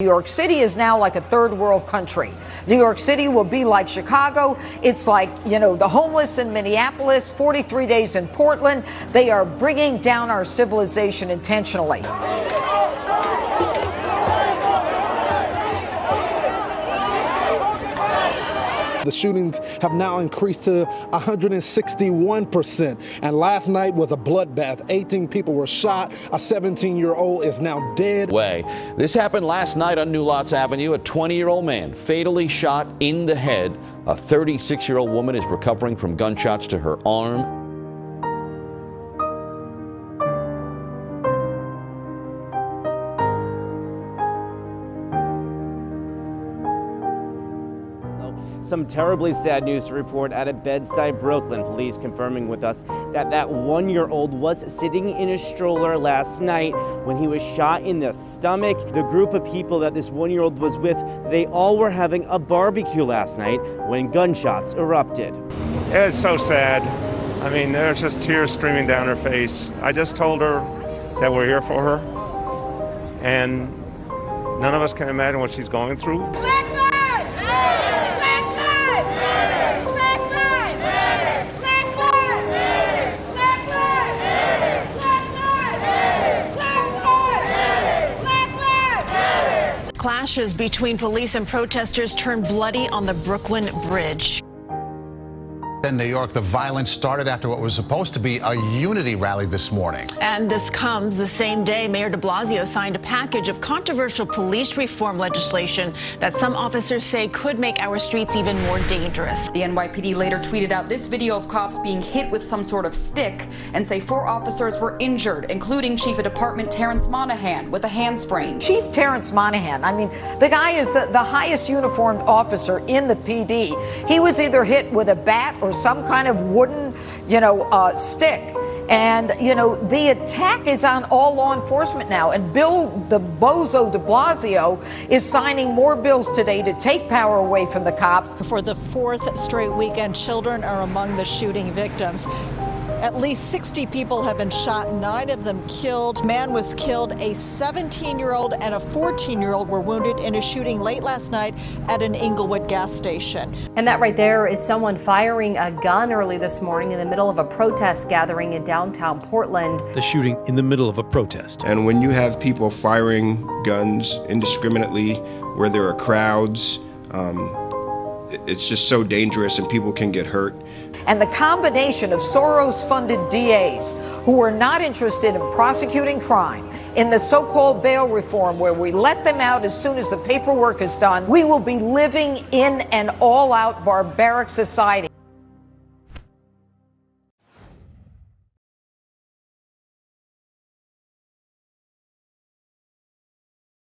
New York City is now like a third world country. New York City will be like Chicago. It's like, the homeless in Minneapolis, 43 days in Portland. They are bringing down our civilization intentionally. The shootings have now increased to 161%. And last night was a bloodbath. 18 people were shot. A 17-year-old is now dead. This happened last night on New Lots Avenue. A 20-year-old man fatally shot in the head. A 36-year-old woman is recovering from gunshots to her arm. Some terribly sad news to report out of Bed-Stuy, Brooklyn. Police confirming with us that one-year-old was sitting in a stroller last night when he was shot in the stomach. The group of people that this one-year-old was with, they all were having a barbecue last night when gunshots erupted. It's so sad. I mean, there's just tears streaming down her face. I just told her that we're here for her, and none of us can imagine what she's going through. Clashes between police and protesters turned bloody on the Brooklyn Bridge. In New York, the violence started after what was supposed to be a unity rally this morning. And this comes the same day Mayor de Blasio signed a package of controversial police reform legislation that some officers say could make our streets even more dangerous. The NYPD later tweeted out this video of cops being hit with some sort of stick and say 4 officers were injured, including Chief of Department Terrence Monahan with a hand sprain. Chief Terrence Monahan, I mean, the guy is the highest uniformed officer in the PD. He was either hit with a bat or some kind of wooden, stick. And, the attack is on all law enforcement now. And Bill the Bozo de Blasio is signing more bills today to take power away from the cops. For the 4th straight weekend, children are among the shooting victims. At least 60 people have been shot, 9 of them killed. A man was killed, a 17-year-old and a 14-year-old were wounded in a shooting late last night at an Inglewood gas station. And that right there is someone firing a gun early this morning in the middle of a protest gathering in downtown Portland. The shooting in the middle of a protest. And when you have people firing guns indiscriminately where there are crowds, it's just so dangerous and people can get hurt. And the combination of Soros-funded DAs who are not interested in prosecuting crime, in the so-called bail reform where we let them out as soon as the paperwork is done, we will be living in an all-out barbaric society.